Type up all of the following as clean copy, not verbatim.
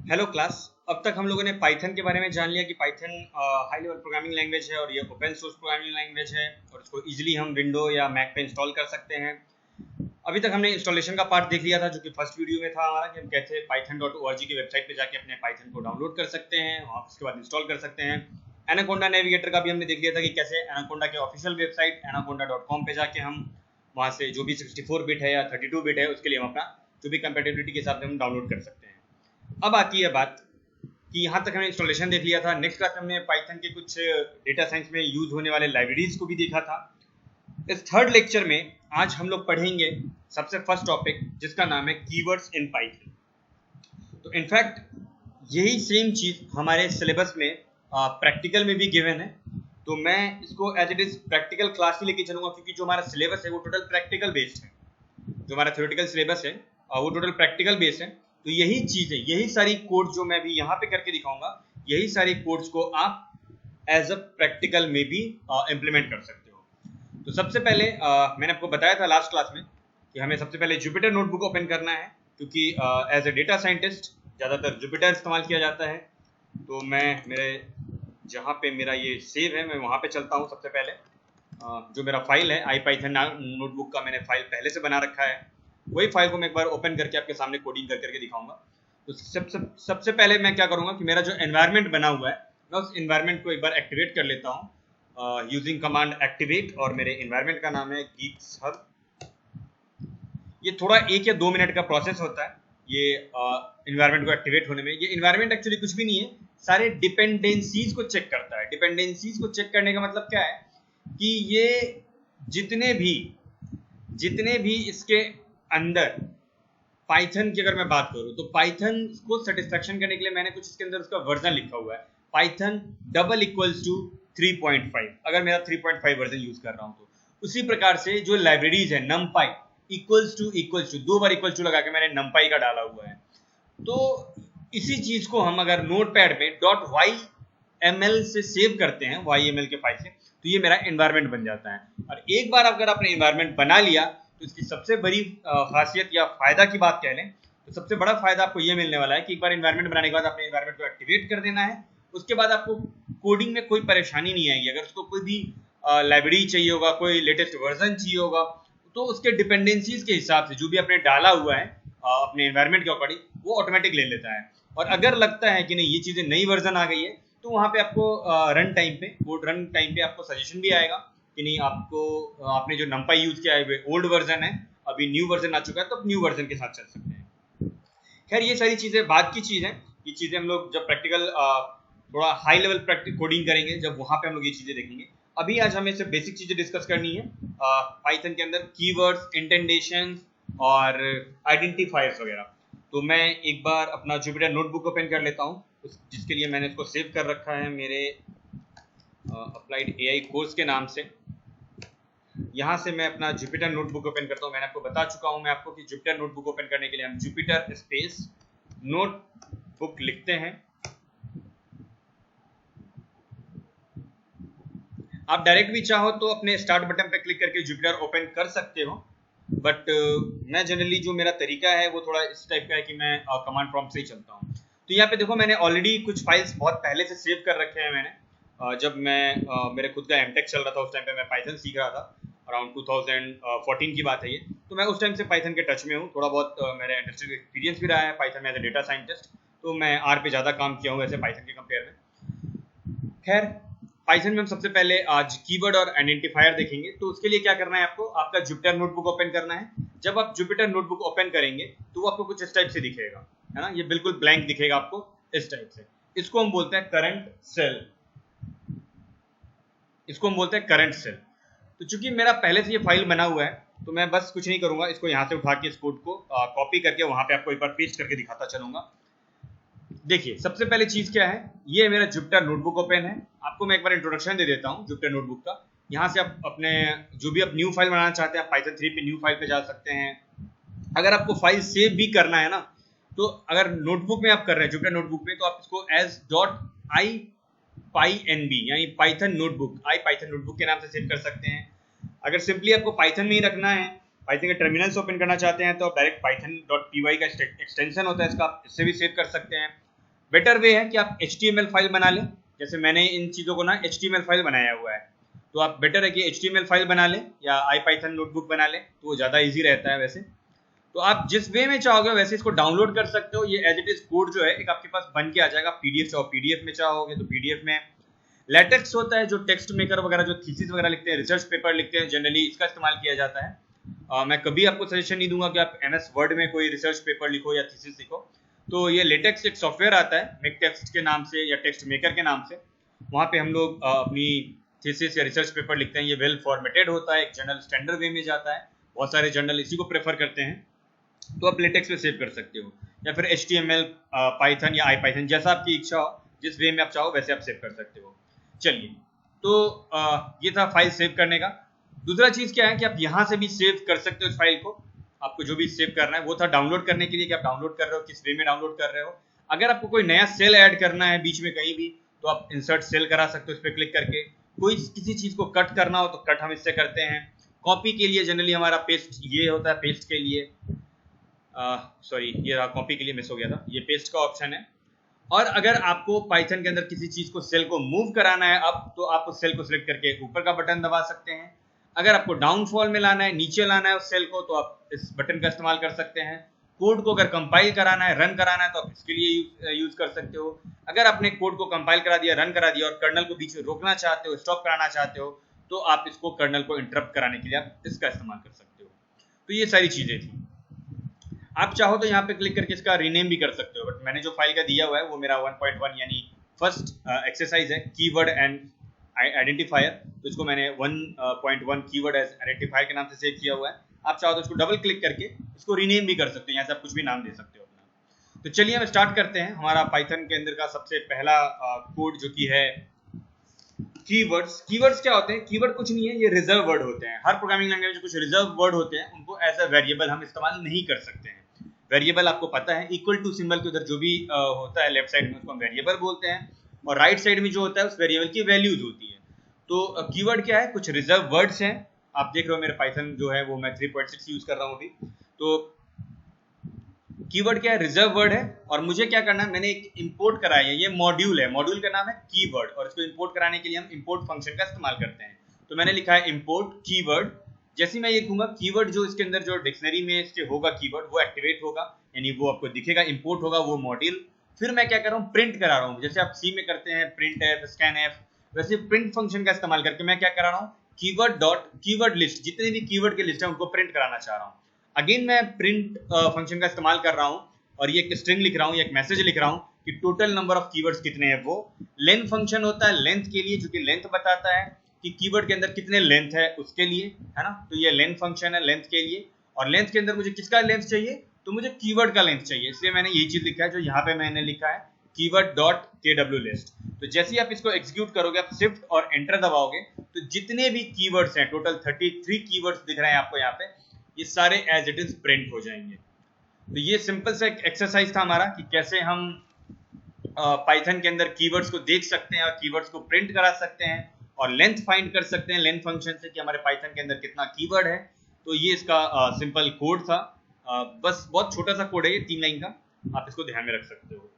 Hello class. अब तक हम लोगों ने पाइथन के बारे में जान लिया कि Python high level programming language है और ये ओपन सोर्स प्रोग्रामिंग लैंग्वेज है और इसको इजीली हम विंडो या मैक पे इंस्टॉल कर सकते हैं। अभी तक हमने इंस्टॉलेशन का पार्ट देख लिया था जो कि फर्स्ट वीडियो में था हमारा कि हम कैसे python.org की वेबसाइट पे जाके अपने पाइथन को डाउनलोड कर सकते हैं और उसके बाद इंस्टॉल कर सकते हैं। एनाकोंडा नेविगेटर का भी हमने देख लिया था कि कैसे एनाकोंडा के ऑफिशियल वेबसाइट anaconda.com पे जाके हम वहाँ से जो भी 64 बिट है या 32 बिट है उसके लिए हम अपना जो भी कंपेटेबिलिटी के हिसाब से हम डाउनलोड कर सकते हैं। अब आती है बात कि यहाँ तक हमने इंस्टॉलेशन देख लिया था। नेक्स्ट क्लास में हमने पाइथन के कुछ डेटा साइंस में यूज होने वाले लाइब्रेरीज को भी देखा था। इस थर्ड लेक्चर में आज हम लोग पढ़ेंगे सबसे फर्स्ट टॉपिक जिसका नाम है कीवर्ड्स इन पाइथन। तो इनफैक्ट यही सेम चीज हमारे सिलेबस में प्रैक्टिकल में भी गिवन है, तो मैं इसको as it is practical class ही लेके चलूंगा क्योंकि जो हमारा सिलेबस है वो टोटल प्रैक्टिकल बेस्ड है। जो हमारा थ्योरेटिकल सिलेबस है वो टोटल प्रैक्टिकल बेस्ड है। तो यही चीजें, यही सारी कोड जो मैं अभी यहाँ पे करके दिखाऊंगा, यही सारी कोड्स को आप एज अ प्रैक्टिकल में भी इम्प्लीमेंट कर सकते हो। तो सबसे पहले मैंने आपको बताया था लास्ट क्लास में कि हमें सबसे पहले जुपिटर नोटबुक ओपन करना है क्योंकि एज ए डेटा साइंटिस्ट ज़्यादातर जुपिटर इस्तेमाल किया जाता है। तो मैं मेरे जहाँ पे मेरा ये सेव है मैं वहाँ पे चलता हूँ। सबसे पहले जो मेरा फाइल है IPython नोटबुक का मैंने फाइल पहले से बना रखा है, वही फाइल को मैं एक बार ओपन करके आपके सामने कोडिंग कर करके दिखाऊंगा। तो सबसे पहले मैं क्या करूंगा कि मेरा जो एनवायरनमेंट बना हुआ है मैं उस एनवायरनमेंट को एक बार एक्टिवेट कर लेता हूँ यूजिंग कमांड एक्टिवेट, और मेरे एनवायरनमेंट का नाम है गीक्स हब। ये थोड़ा 1 या 2 मिनट का प्रोसेस होता है ये एनवायरनमेंट को एक्टिवेट होने में। ये एनवायरनमेंट एक्चुअली कुछ भी नहीं है, सारे डिपेंडेंसीज को चेक करता है। डिपेंडेंसीज को चेक करने का मतलब क्या है कि ये जितने भी इसके अंदर पाइथन की अगर मैं बात करूं तो पाइथन को सेटिस्फेक्शन करने के लिए मैंने कुछ इसके अंदर उसका वर्जन लिखा हुआ है पाइथन डबल इक्वल्स टू 3.5। अगर मेरा 3.5 वर्जन यूज कर रहा हूं तो उसी प्रकार से जो लाइब्रेरीज है numpy इक्वल्स टू 2 बार इक्वल्स टू लगा के मैंने numpy का डाला हुआ है। तो इसी चीज को हम अगर नोटपैड में .yml से सेव करते हैं yml के फाइल से तो ये मेरा एनवायरनमेंट बन जाता है। और एक बार अगर आपने एनवायरनमेंट बना लिया तो इसकी सबसे बड़ी खासियत या फायदा की बात कह लें तो सबसे बड़ा फायदा आपको ये मिलने वाला है कि एक बार एनवायरनमेंट बनाने के बाद अपने एनवायरनमेंट को एक्टिवेट कर देना है। उसके बाद आपको कोडिंग में कोई परेशानी नहीं आएगी। अगर उसको कोई भी लाइब्रेरी चाहिए होगा, कोई लेटेस्ट वर्जन चाहिए होगा, तो उसके डिपेंडेंसीज के हिसाब से जो भी आपने डाला हुआ है अपने एनवायरनमेंट के अकॉर्डिंग वो ऑटोमेटिक ले लेता है। और अगर लगता है कि नहीं ये चीज़ें नई वर्जन आ गई है तो वहाँ पे आपको रन टाइम पे कोड रन टाइम पे आपको सजेशन भी आएगा कि नहीं आपको आपने जो numpy यूज किया है वो ओल्ड वर्जन है, अभी न्यू वर्जन आ चुका है तो आप न्यू वर्जन के साथ चल सकते हैं। खैर ये सारी चीज़ें बाद की चीज़ है। ये चीज़ें हम लोग जब प्रैक्टिकल थोड़ा हाई लेवल प्रैक्टिक कोडिंग करेंगे जब वहाँ पे हम लोग ये चीज़ें देखेंगे। अभी आज हमें सिर्फ बेसिक चीज़ें डिस्कस करनी है पाइथन के अंदर कीवर्ड्स, इंटेंडेशन और आइडेंटिफायर्स वगैरह। तो मैं एक बार अपना जुपिटर नोटबुक ओपन कर लेता हूँ जिसके लिए मैंने इसको सेव कर रखा है मेरे अप्लाइड AI कोर्स के नाम से। यहाँ से मैं अपना जुपिटर नोटबुक ओपन करता हूँ। मैंने आपको बता चुका हूँ मैं आपको कि जुपिटर नोटबुक ओपन करने के लिए हम जुपिटर स्पेस नोटबुक लिखते हैं। आप डायरेक्ट भी चाहो तो अपने स्टार्ट बटन पर क्लिक करके जुपिटर ओपन कर सकते हो, बट मैं जनरली जो मेरा तरीका है वो थोड़ा इस टाइप का है कि मैं कमांड प्रॉम्प्ट से ही चलता हूँ। तो यहाँ पे देखो मैंने ऑलरेडी कुछ फाइल्स बहुत पहले से सेव कर रखे हैं मैंने। जब मैं मेरे खुद का एमटेक चल रहा था उस टाइम पे मैं पाइथन सीख रहा था, अराउंड 2014 की बात है ये। तो मैं उस टाइम से पाइथन के टच में हूँ, थोड़ा बहुत मेरा इंडस्ट्रियल एक्सपीरियंस भी रहा है पाइथन में एज ए डेटा साइंटिस्ट। तो मैं R पे ज़्यादा काम किया हूँ वैसे पाइथन के कंपेयर में। खैर पाइथन में हम सबसे पहले आज कीवर्ड और आइडेंटिफायर देखेंगे। तो उसके लिए क्या करना है आपको, आपका जुपिटर नोटबुक ओपन करना है। जब आप जुपिटर नोटबुक ओपन करेंगे तो वो आपको कुछ इस टाइप से दिखेगा, है ना, ये बिल्कुल ब्लैंक दिखेगा आपको इस टाइप से। इसको हम बोलते हैं करंट सेल, इसको हम बोलते हैं करंट सेल। तो चूंकि मेरा पहले से ये फाइल बना हुआ है तो मैं बस कुछ नहीं करूंगा, इसको यहाँ से उठा के इस कोड को कॉपी करके वहां पे आपको एक बार पेस्ट करके दिखाता चलूंगा। देखिए सबसे पहले चीज क्या है, ये मेरा जुपिटर नोटबुक ओपन है। आपको मैं एक बार इंट्रोडक्शन दे देता हूँ जुपिटर नोटबुक का। यहाँ से आप अपने जो भी आप न्यू फाइल बनाना चाहते हैं आप पाइथन 3 पे न्यू फाइल पे जा सकते हैं। अगर आपको फाइल सेव भी करना है ना, तो अगर नोटबुक में आप कर रहे हैं जुपिटर नोटबुक में तो आप इसको एज .ipynb यानी पाइथन नोटबुक IPython नोटबुक के नाम से सेव कर सकते हैं। अगर सिंपली आपको पाइथन में ही रखना है, पाइथन के टर्मिनल से ओपन करना चाहते हैं तो आप डायरेक्ट python.py का एक्सटेंशन होता है इसका, इससे भी सेव कर सकते हैं। बेटर वे है कि आप HTML फाइल बना लें, जैसे मैंने इन चीज़ों को ना HTML फाइल बनाया हुआ है, तो आप बेटर है कि HTML फाइल बना लें या IPython नोटबुक बना लें, तो वो ज़्यादा ईजी रहता है। वैसे तो आप जिस वे में चाहोगे वैसे इसको डाउनलोड कर सकते हो। ये एज इट इज कोड जो है एक आपके पास बन के आ जाएगा। PDF चाहो PDF में चाहोगे तो PDF में। लेटेक्स होता है जो टेक्स्ट मेकर वगैरह जो थीसिस वगैरह लिखते हैं, रिसर्च पेपर लिखते हैं, जनरली इसका इस्तेमाल किया जाता है। मैं कभी आपको सजेशन नहीं दूंगा कि आप MS वर्ड में कोई रिसर्च पेपर लिखो या थीसिस लिखो। तो ये लेटेक्स एक सॉफ्टवेयर आता है मेक टेक्स्ट के नाम से या टेक्स्ट मेकर के नाम से, वहाँ पे हम लोग अपनी थीसिस या रिसर्च पेपर लिखते हैं। ये वेल फॉर्मेटेड होता है, एक जर्नल स्टैंडर्ड वे में जाता है, बहुत सारे जर्नल इसी को प्रेफर करते हैं। तो आप लेटेक्स में सेव कर सकते हो या फिर HTML, पाइथन या IPython, जैसा आपकी इच्छा हो, जिस वे में आप चाहो वैसे आप सेव कर सकते हो। चलिए, तो ये था फाइल सेव करने का। दूसरा चीज़ क्या है कि आप यहाँ से भी सेव कर सकते हो इस फाइल को। आपको जो भी सेव करना है वो था डाउनलोड करने के लिए कि आप डाउनलोड कर रहे हो, किस वे में डाउनलोड कर रहे हो। अगर आपको कोई नया सेल ऐड करना है बीच में कहीं भी, तो आप इंसर्ट सेल करा सकते हो इस पर क्लिक करके। कोई किसी चीज़ को कट करना हो तो कट हम इससे करते हैं। कॉपी के लिए जनरली हमारा पेस्ट ये होता है, पेस्ट के लिए सॉरी ये रहा, कॉपी के लिए मिस हो गया था, ये पेस्ट का ऑप्शन है। और अगर आपको पाइथन के अंदर किसी चीज़ को सेल को मूव कराना है अब, तो आप उस सेल को सिलेक्ट करके ऊपर का बटन दबा सकते हैं। अगर आपको डाउनफॉल में लाना है, नीचे लाना है उस सेल को, तो आप इस बटन का इस्तेमाल कर सकते हैं। कोड को अगर कंपाइल कराना है, रन कराना है, तो आप इसके लिए यूज कर सकते हो। अगर आपने कोड को कंपाइल करा दिया, रन करा दिया और कर्नल को बीच में रोकना चाहते हो, स्टॉप कराना चाहते हो, तो आप इसको कर्नल को इंटरप्ट कराने के लिए आप इसका इस्तेमाल कर सकते हो। तो ये सारी चीज़ें थी। आप चाहो तो यहाँ पे क्लिक करके इसका रीनेम भी कर सकते हो, बट मैंने जो फाइल का दिया हुआ है वो मेरा 1.1 यानी फर्स्ट एक्सरसाइज है, कीवर्ड एंड आइडेंटिफायर। तो इसको मैंने 1.1 कीवर्ड एज आइडेंटिफायर के नाम से सेव किया हुआ है। आप चाहो तो इसको डबल क्लिक करके इसको रीनेम भी कर सकते हैं, यहाँ से आप कुछ भी नाम दे सकते हो अपना। तो चलिए हम स्टार्ट करते हैं हमारा पाइथन के अंदर का सबसे पहला कोड जो कि है कीवर्ड्स। कीवर्ड्स क्या होते हैं? कीवर्ड कुछ नहीं है, ये रिजर्व वर्ड होते हैं। हर प्रोग्रामिंग लैंग्वेज में कुछ रिजर्व वर्ड होते हैं, उनको एज अ वेरिएबल हम इस्तेमाल नहीं कर सकते हैं। वेरिएबल आपको पता है, इक्वल टू सिंबल के उधर जो भी होता है लेफ्ट साइड में, उसको हम वेरिएबल बोलते हैं, और राइट साइड में जो होता है उस वेरिएबल की वैल्यूज होती है। तो कीवर्ड क्या है? कुछ रिजर्व वर्ड्स हैं। आप देख रहे हो मेरे पाइथन जो है वो मैं 3.6 यूज कर रहा हूँ अभी। तो कीवर्ड क्या है? रिजर्व वर्ड है। और मुझे क्या करना है, मैंने एक इंपोर्ट कराया है, ये मॉड्यूल है, मॉड्यूल का नाम है कीवर्ड, और इसको इंपोर्ट कराने के लिए हम इंपोर्ट फंक्शन का इस्तेमाल करते हैं। तो मैंने लिखा है इंपोर्ट कीवर्ड। जैसे मैं ये लिखूंगा कीवर्ड, जो इसके अंदर जो डिक्शनरी में इसके होगा कीवर्ड, वो एक्टिवेट होगा, यानी वो आपको दिखेगा, इंपोर्ट होगा वो मॉड्यूल। फिर मैं क्या कर रहा हूँ, प्रिंट करा रहा हूँ। जैसे आप सी में करते हैं प्रिंट एफ, स्कैन एफ, वैसे प्रिंट फंक्शन का इस्तेमाल करके मैं क्या करा रहा हूँ, कीवर्ड डॉट कीवर्ड लिस्ट, जितने भी कीवर्ड के लिस्ट है उनको प्रिंट कराना चाह रहा हूँ। अगेन मैं प्रिंट फंक्शन का इस्तेमाल कर रहा हूँ और ये एक स्ट्रिंग लिख रहा हूँ, एक मैसेज लिख रहा हूँ कि टोटल नंबर ऑफ कीवर्ड्स कितने हैं। वो लेंथ फंक्शन होता है लेंथ के लिए, जो कि लेंथ बताता है कि कीवर्ड के अंदर कितने लेंथ है उसके लिए, है ना। तो ये लेंथ फंक्शन है लेंथ के लिए, और लेंथ के अंदर मुझे किसका लेंथ चाहिए, तो मुझे कीवर्ड का लेंथ चाहिए, इसलिए मैंने यही चीज लिखा है जो यहाँ पे मैंने लिखा है कीवर्ड डॉट KW लिस्ट। तो जैसे ही आप इसको एग्जीक्यूट करोगे, आप शिफ्ट और एंटर दबाओगे, तो जितने भी कीवर्ड्स हैं, टोटल 33 कीवर्ड्स दिख रहे हैं आपको यहाँ पे, ये सारे एज इट इज प्रिंट हो जाएंगे। तो ये सिंपल सा एक एक्सरसाइज था हमारा कि कैसे हम पाइथन के अंदर कीवर्ड्स को देख सकते हैं और कीवर्ड्स को प्रिंट करा सकते हैं, और लेंथ फाइंड कर सकते हैं लेंथ फंक्शन से कि हमारे पाइथन के अंदर कितना कीवर्ड है। तो ये इसका सिंपल कोड था। बस बहुत छोटा सा कोड है ये, 3 लाइन का, आप इसको ध्यान में रख सकते हो।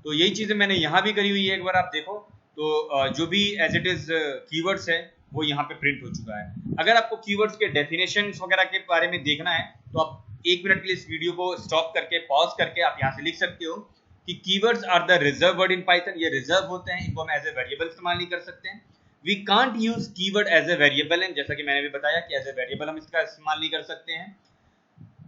तो यही चीज़ें मैंने यहाँ भी करी हुई है, एक बार आप देखो तो जो भी एज इट इज कीवर्ड्स है वो यहाँ पे प्रिंट हो चुका है। अगर आपको कीवर्ड्स के डेफिनेशंस वगैरह के बारे में देखना है तो आप 1 मिनट के लिए इस वीडियो को स्टॉप करके पॉज करके आप यहाँ से लिख सकते हो कि keywords are the reserve word in Python. ये रिजर्व होते हैं, इनको हम एज ए वेरिएबल इस्तेमाल नहीं कर सकते हैं। We can't use keyword as a variable, and जैसा कि मैंने भी बताया कि एज ए वेरिएबल हम इसका इस्तेमाल नहीं कर सकते हैं।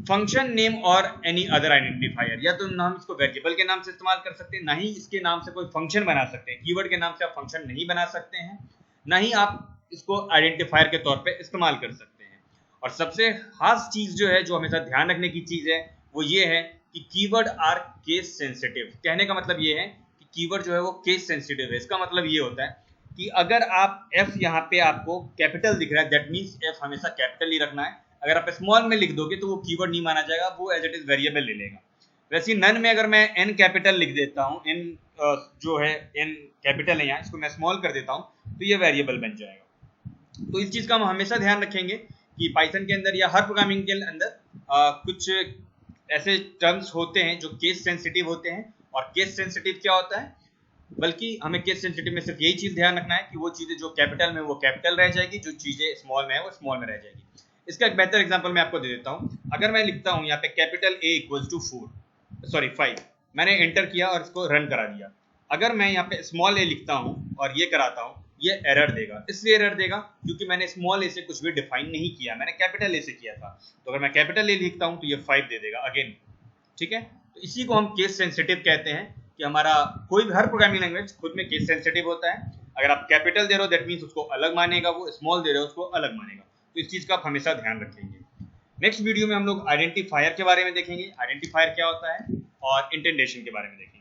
फंक्शन नेम और एनी अदर आइडेंटिफायर, या तो ना हम इसको वेरिएबल के नाम से इस्तेमाल कर सकते हैं, ना ही इसके नाम से कोई फंक्शन बना सकते हैं। कीवर्ड के नाम से आप फंक्शन नहीं बना सकते हैं, ना ही आप इसको आइडेंटिफायर के तौर पे इस्तेमाल कर सकते हैं। और सबसे खास चीज जो है, जो हमेशा ध्यान रखने की चीज है, वो ये है कि कीवर्ड आर केस सेंसिटिव। कहने का मतलब ये है कि कीवर्ड जो है वो केस सेंसिटिव है। इसका मतलब ये होता है कि अगर आप एफ यहाँ पे आपको कैपिटल दिख रहा है, दैट मीन्स एफ हमेशा कैपिटल ही रखना है। अगर आप स्मॉल में लिख दोगे तो वो कीवर्ड नहीं माना जाएगा, वो एज इट इज वेरिएबल ले लेगा। वैसे नन में अगर मैं एन कैपिटल लिख देता हूँ, एन जो है एन कैपिटल है यहाँ, इसको मैं स्मॉल कर देता हूँ, तो ये वेरिएबल बन जाएगा। तो इस चीज़ का हम हमेशा ध्यान रखेंगे कि पाइथन के अंदर या हर प्रोग्रामिंग के अंदर कुछ ऐसे टर्म्स होते हैं जो केस सेंसिटिव होते हैं, और केस सेंसिटिव क्या होता है, बल्कि हमें केस सेंसिटिव में सिर्फ यही चीज़ ध्यान रखना है कि वो चीज़ें जो कैपिटल में वो कैपिटल रह जाएगी, जो चीज़ें स्मॉल में है वो स्मॉल में रह जाएगी। इसका एक बेहतर एग्जांपल मैं आपको दे देता हूँ। अगर मैं लिखता हूँ यहाँ पे कैपिटल A इक्वल्स टू 5, मैंने एंटर किया और इसको रन करा दिया। अगर मैं यहाँ पे स्मॉल a लिखता हूँ और ये कराता हूँ, ये एरर देगा। इसलिए एरर देगा क्योंकि मैंने स्मॉल a से कुछ भी डिफाइन नहीं किया, मैंने कैपिटल A से किया था। तो अगर मैं कैपिटल A लिखता हूँ तो ये 5 दे देगा अगेन। ठीक है, तो इसी को हम केस सेंसिटिव कहते हैं कि हमारा कोई भी हर प्रोग्रामिंग लैंग्वेज खुद में केस सेंसिटिव होता है। अगर आप कैपिटल दे रहे हो दैट मीन्स उसको अलग मानेगा, वो स्मॉल दे रहे हो उसको अलग मानेगा। तो इस चीज़ का आप हमेशा ध्यान रखेंगे। नेक्स्ट वीडियो में हम लोग आइडेंटिफायर के बारे में देखेंगे, आइडेंटिफायर क्या होता है, और इंटेंडेशन के बारे में देखेंगे।